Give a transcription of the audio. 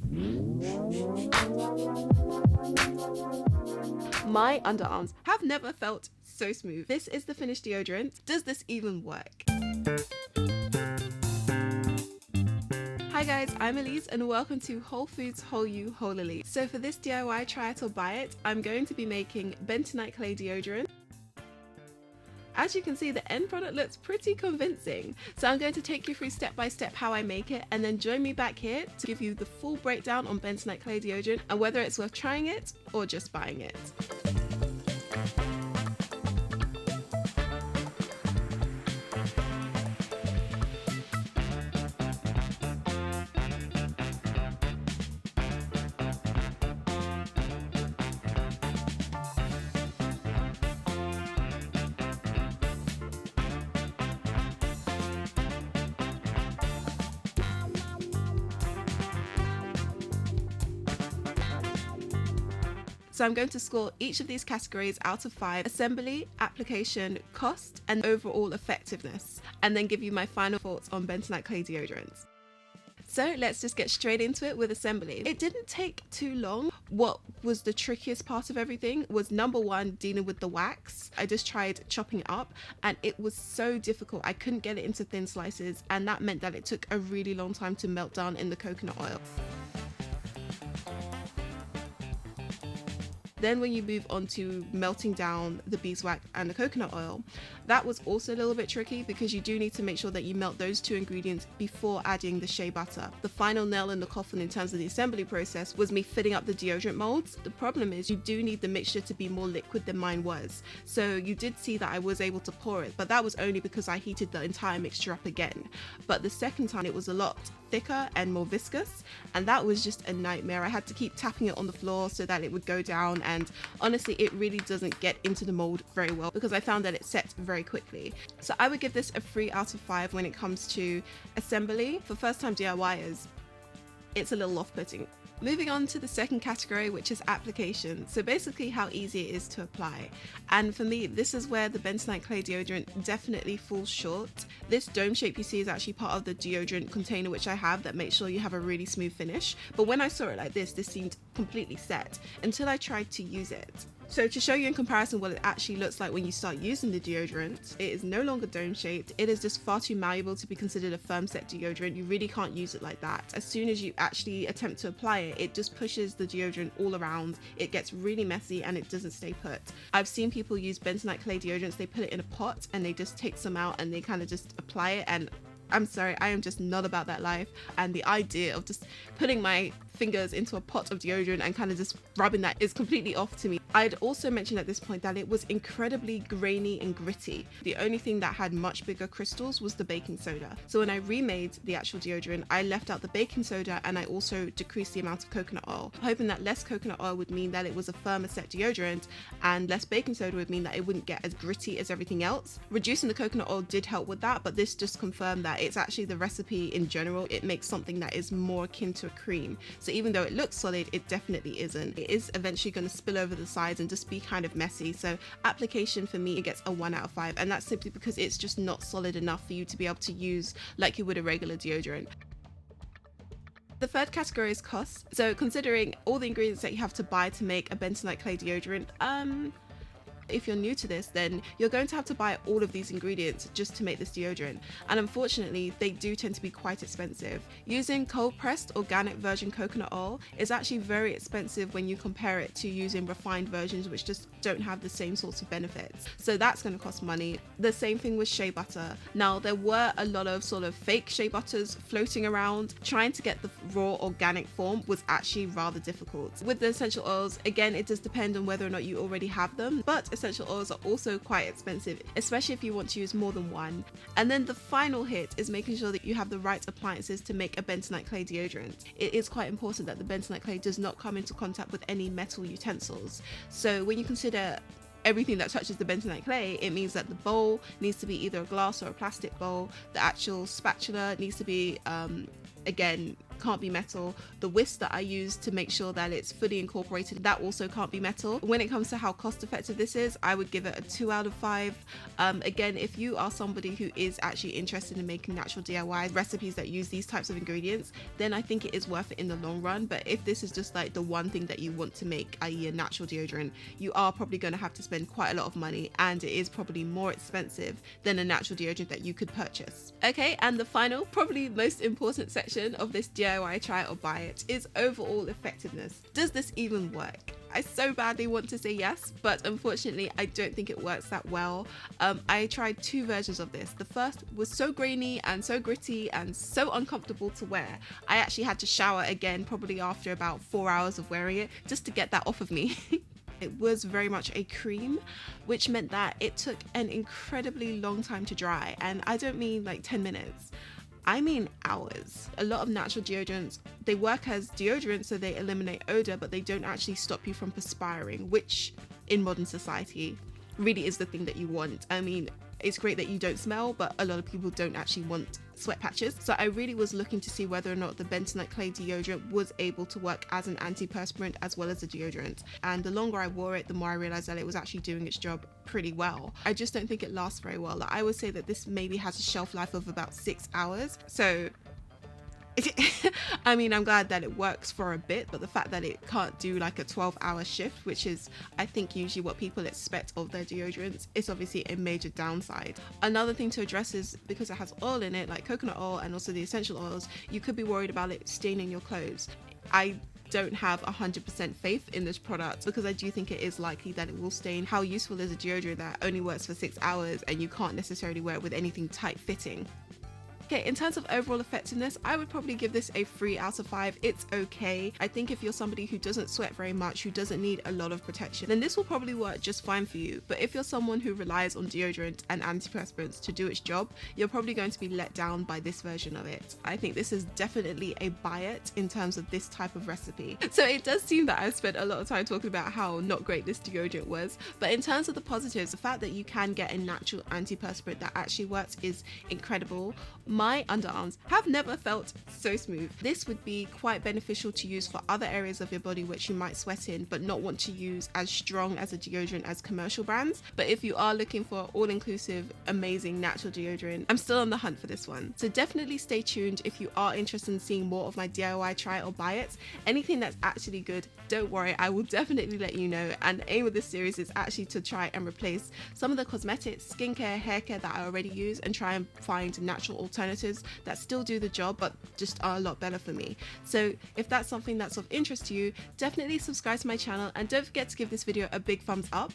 My underarms have never felt so smooth. This is the finished deodorant. Does this even work? Hi guys, I'm Elise and welcome to Whole Foods Whole You WholeElise. So for this DIY try it or buy it, I'm going to be making bentonite clay deodorant. As you can see, the end product looks pretty convincing. So I'm going to take you through step by step how I make it, and then join me back here to give you the full breakdown on bentonite clay deodorant and whether it's worth trying it or just buying it. So I'm going to score each of these categories out of 5: assembly, application, cost, and overall effectiveness, and then give you my final thoughts on bentonite clay deodorants. So let's just get straight into it with assembly. It didn't take too long. What was the trickiest part of everything was, number one, dealing with the wax. I just tried chopping it up and it was so difficult. I couldn't get it into thin slices, and that meant that it took a really long time to melt down in the coconut oil. Then when you move on to melting down the beeswax and the coconut oil, that was also a little bit tricky because you do need to make sure that you melt those two ingredients before adding the shea butter. The final nail in the coffin in terms of the assembly process was me fitting up the deodorant molds. The problem is you do need the mixture to be more liquid than mine was. So you did see that I was able to pour it, but that was only because I heated the entire mixture up again. But the second time it was a lot thicker and more viscous, and that was just a nightmare. I had to keep tapping it on the floor so that it would go down, and honestly it really doesn't get into the mold very well because I found that it sets very quickly. So I would give this a 3 out of 5 when it comes to assembly. For first time DIYers, it's a little off-putting. Moving on to the second category, which is application. So basically how easy it is to apply. And for me, this is where the bentonite clay deodorant definitely falls short. This dome shape you see is actually part of the deodorant container which I have that makes sure you have a really smooth finish. But when I saw it like this seemed completely set until I tried to use it. So to show you in comparison what it actually looks like when you start using the deodorant, it is no longer dome shaped. It is just far too malleable to be considered a firm set deodorant. You really can't use it like that. As soon as you actually attempt to apply it, it just pushes the deodorant all around. It gets really messy and it doesn't stay put. I've seen people use bentonite clay deodorants. They put it in a pot and they just take some out and they kind of just apply it, and I'm sorry, I am just not about that life. And the idea of just putting my fingers into a pot of deodorant and kind of just rubbing that is completely off to me. I'd also mention at this point that it was incredibly grainy and gritty. The only thing that had much bigger crystals was the baking soda. So when I remade the actual deodorant, I left out the baking soda and I also decreased the amount of coconut oil, hoping that less coconut oil would mean that it was a firmer set deodorant and less baking soda would mean that it wouldn't get as gritty as everything else. Reducing the coconut oil did help with that, but this just confirmed that it's actually the recipe in general. It makes something that is more akin to a cream. So even though it looks solid, it definitely isn't. It is eventually going to spill over the sides and just be kind of messy. So application for me, it gets a 1 out of 5, and that's simply because it's just not solid enough for you to be able to use like you would a regular deodorant. The third category is cost. So considering all the ingredients that you have to buy to make a bentonite clay deodorant, if you're new to this, then you're going to have to buy all of these ingredients just to make this deodorant, and unfortunately they do tend to be quite expensive. Using cold pressed organic virgin coconut oil is actually very expensive when you compare it to using refined versions which just don't have the same sorts of benefits, so that's going to cost money. The same thing with shea butter. Now there were a lot of sort of fake shea butters floating around. Trying to get the raw organic form was actually rather difficult. With the essential oils, again, it does depend on whether or not you already have them, but essential oils are also quite expensive, especially if you want to use more than one. And then the final hit is making sure that you have the right appliances to make a bentonite clay deodorant. It is quite important that the bentonite clay does not come into contact with any metal utensils. So when you consider everything that touches the bentonite clay, it means that the bowl needs to be either a glass or a plastic bowl. The actual spatula needs to be again can't be metal. The whisk that I use to make sure that it's fully incorporated, that also can't be metal. When it comes to how cost effective this is, I would give it a 2 out of 5. Again, if you are somebody who is actually interested in making natural DIY recipes that use these types of ingredients, then I think it is worth it in the long run. But if this is just like the one thing that you want to make, i.e. a natural deodorant, you are probably going to have to spend quite a lot of money, and it is probably more expensive than a natural deodorant that you could purchase. Okay, and the final, probably most important section of this DIY try it or buy it is overall effectiveness. Does this even work? I so badly want to say yes, but unfortunately I don't think it works that well. I tried 2 versions of this. The first was so grainy and so gritty and so uncomfortable to wear. I actually had to shower again probably after about 4 hours of wearing it just to get that off of me. It was very much a cream, which meant that it took an incredibly long time to dry, and I don't mean like 10 minutes. I mean hours. A lot of natural deodorants, they work as deodorants, so they eliminate odor, but they don't actually stop you from perspiring, which in modern society really is the thing that you want. I mean, it's great that you don't smell, but a lot of people don't actually want sweat patches. So I really was looking to see whether or not the bentonite clay deodorant was able to work as an antiperspirant as well as a deodorant. And the longer I wore it, the more I realized that it was actually doing its job pretty well. I just don't think it lasts very well. Like, I would say that this maybe has a shelf life of about 6 hours. So I mean, I'm glad that it works for a bit, but the fact that it can't do like a 12-hour shift, which is I think usually what people expect of their deodorants, is obviously a major downside. Another thing to address is because it has oil in it, like coconut oil and also the essential oils, you could be worried about it staining your clothes. I don't have 100% faith in this product because I do think it is likely that it will stain. How useful is a deodorant that only works for 6 hours and you can't necessarily wear it with anything tight fitting? Okay, in terms of overall effectiveness, I would probably give this a 3 out of 5. It's okay. I think if you're somebody who doesn't sweat very much, who doesn't need a lot of protection, then this will probably work just fine for you. But if you're someone who relies on deodorant and antiperspirants to do its job, you're probably going to be let down by this version of it. I think this is definitely a buy it in terms of this type of recipe. So it does seem that I've spent a lot of time talking about how not great this deodorant was, but in terms of the positives, the fact that you can get a natural antiperspirant that actually works is incredible. My underarms have never felt so smooth. This would be quite beneficial to use for other areas of your body which you might sweat in but not want to use as strong as a deodorant as commercial brands. But if you are looking for all-inclusive, amazing natural deodorant, I'm still on the hunt for this one. So definitely stay tuned if you are interested in seeing more of my DIY try it or buy it. Anything that's actually good, don't worry, I will definitely let you know. And the aim of this series is actually to try and replace some of the cosmetics, skincare, hair care that I already use and try and find natural alternatives that still do the job but just are a lot better for me. So if that's something that's of interest to you, definitely subscribe to my channel and don't forget to give this video a big thumbs up.